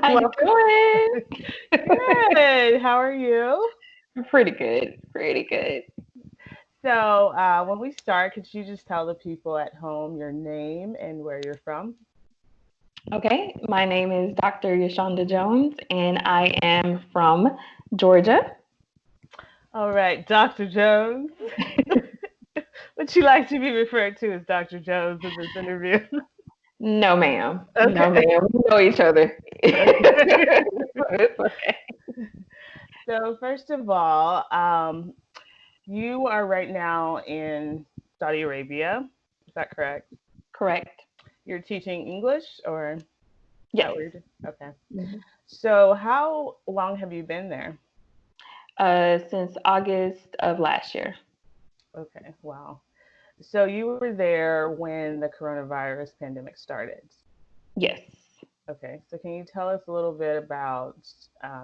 How you Welcome. doing? Good. How are you? Pretty good. Pretty good. So, when we start, could you just tell the people at home your name and where you're from? Okay, my name is Dr. Yoshunda Jones, and I am from Georgia. All right, Dr. Jones. Would you like to be referred to as Dr. Jones in this interview? No, ma'am. No, Okay. ma'am. We know each other. Okay. It's okay. So, first of all, you are right now in Saudi Arabia. Is that correct? Correct. You're teaching English, or is that Yes. what you're doing? Okay. Mhm. So, how long have you been there? Since August of last year. Okay, wow. So you were there when the coronavirus pandemic started. Yes. Okay, so can you tell us a little bit about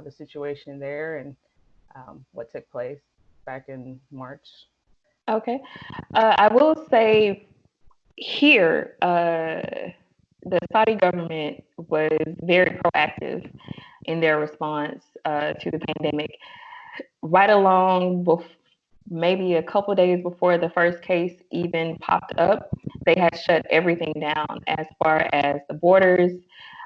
the situation there and what took place back in March? Okay. I will say here, the Saudi government was very proactive in their response to the pandemic. Right along, maybe a couple days before the first case even popped up, they had shut everything down as far as the borders,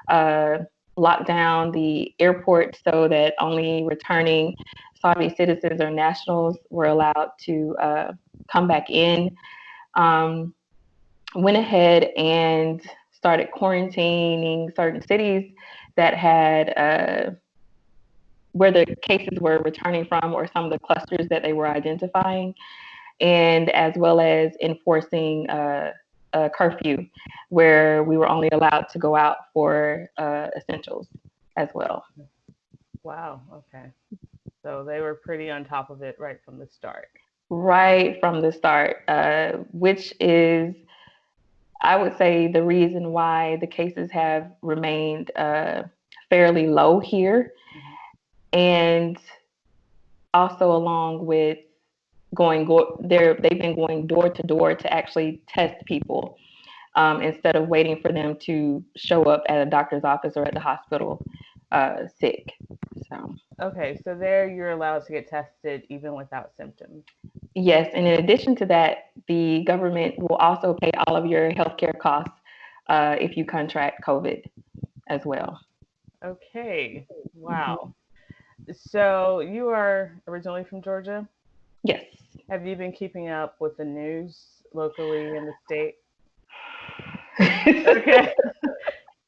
uh, locked down the airport so that only returning Saudi citizens or nationals were allowed to come back in. Um, Went ahead and started quarantining certain cities that had where the cases were returning from, or some of the clusters that they were identifying, and as well as enforcing a curfew where we were only allowed to go out for essentials as well. Wow, okay. So they were pretty on top of it right from the start. Right from the start, which is, I would say, the reason why the cases have remained fairly low here, Hmm. and also along with they've been going door to door to actually test people, instead of waiting for them to show up at a doctor's office or at the hospital sick. So Okay, so there you're allowed to get tested even without symptoms. yes, and in addition to that, the government will also pay all of your healthcare costs if you contract COVID as well. Okay, wow. Mhm. So you are originally from Georgia? Yes. Have you been keeping up with the news locally in the state? Okay.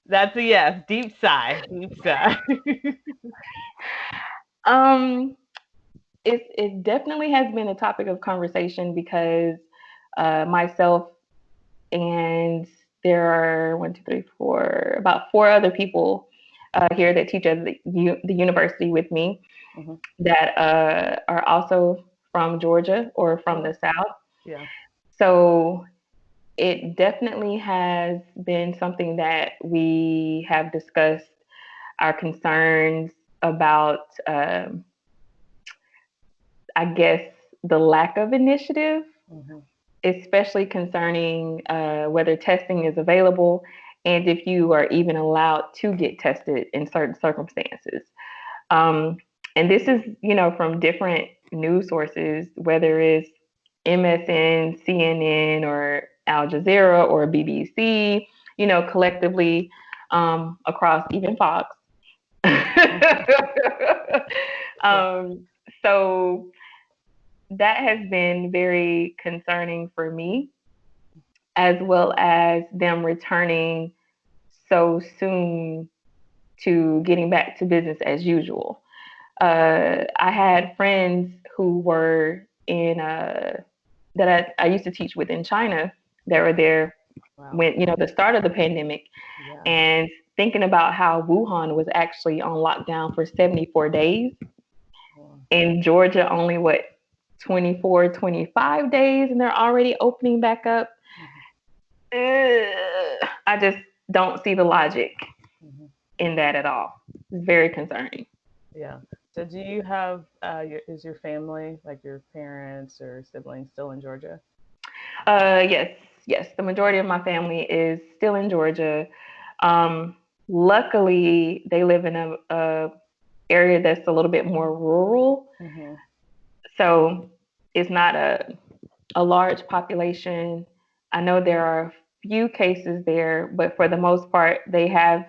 That's a yes. Deep sigh. Deep sigh. um, it definitely has been a topic of conversation because myself and there are one, two, three, four, about four other people here that teach at the university with me Hmm. that are also from Georgia or from Yeah. the South. Yeah. So it definitely has been something that we have discussed our concerns about, I guess, the lack of initiative, Hmm. especially concerning whether testing is available and if you are even allowed to get tested in certain circumstances. Um, and this is, from different news sources, whether it's MSN, CNN, or Al Jazeera or BBC, collectively, across even Fox. Yeah. um, so that has been very concerning for me, as well as them returning so soon to getting back to business as usual. I had friends who were that I used to teach with in China that were there Wow. when, the start of the pandemic, Yeah. and thinking about how Wuhan was actually on lockdown for 74 days, Wow. in Georgia only, what, 24, 25 days, and they're already opening back up. Hmm. I just don't see the logic Hmm. in that at all. It's very concerning. Yeah. So do you have is your family, like your parents or siblings, still in Georgia? Yes, yes. The majority of my family is still in Georgia. Um, Luckily, they live in a area that's a little bit more rural, Mm-hmm. so it's not a large population. I know there are a few cases there, but for the most part, they have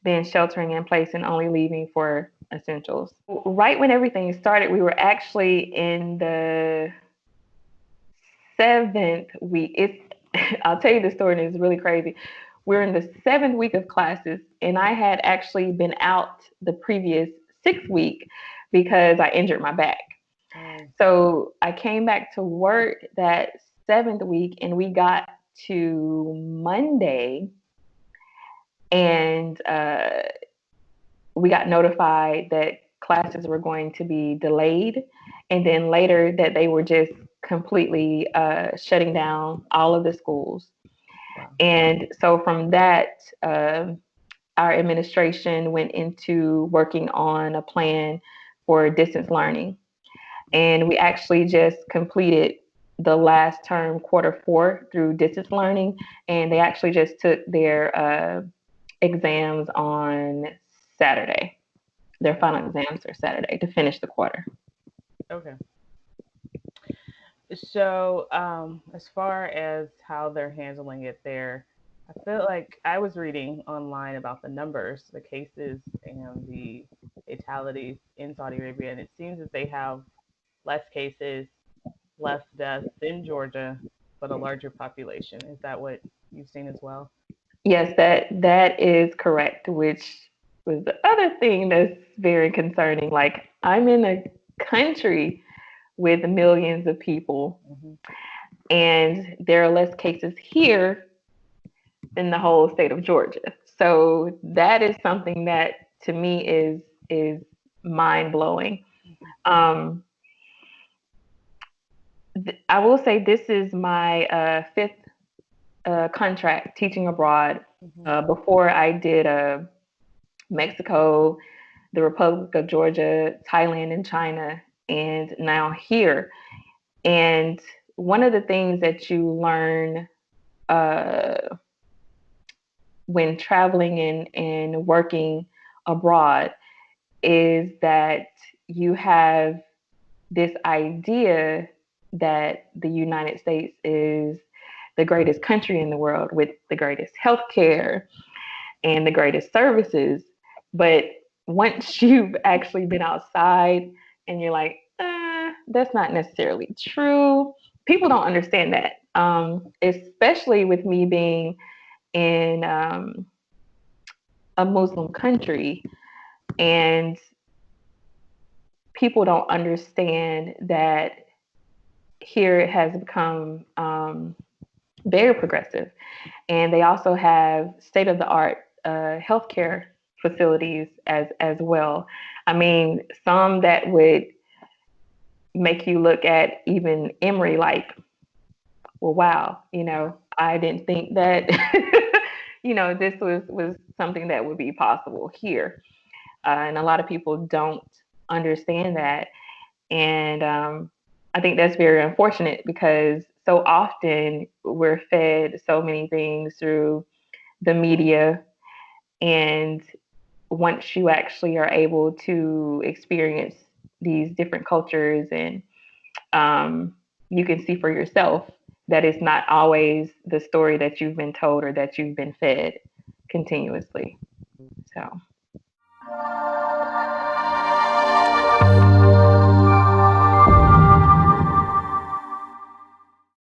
been sheltering in place and only leaving for essentials. Right when everything started, we were actually in the seventh week. It's I'll tell you the story, and it's really crazy. We're in the seventh week of classes, and I had actually been out the previous 6 week because I injured my back. Oh. So I came back to work that seventh week, and we got to Monday, and we got notified that classes were going to be delayed, and then later that they were just completely shutting down all of the schools. Wow. And so from that, our administration went into working on a plan for distance learning. And we actually just completed the last term, quarter 4, through distance learning. And they actually just took their exams on Saturday. Their final exams are Saturday to finish the quarter. Okay. So, as far as how they're handling it there, I feel like I was reading online about the numbers, the cases, and the fatalities in Saudi Arabia, and it seems that they have less cases, less deaths than Georgia, but a larger population. Is that what you've seen as well? Yes, that is correct, which was the other thing that's very concerning. Like, I'm in a country with millions of people, Hmm. and there are less cases here than the whole state of Georgia. So that is something that to me is mind blowing. Um, I will say this is my fifth contract teaching abroad. Hmm. Before I did Mexico, the Republic of Georgia, Thailand, and China, and now here. And one of the things that you learn uh, when traveling and working abroad is that you have this idea that the United States is the greatest country in the world with the greatest healthcare and the greatest services. But once you've actually been outside and you're like, that's not necessarily true, people don't understand that. Especially with me being in a Muslim country, and people don't understand that here it has become very progressive. And they also have state of the art healthcare facilities as well. I mean, some that would make you look at even Emory like, well, wow, I didn't think that, this was something that would be possible here. And a lot of people don't understand that. And I think that's very unfortunate because so often we're fed so many things through the media. And once you actually are able to experience these different cultures and you can see for yourself that it's not always the story that you've been told or that you've been fed continuously. So.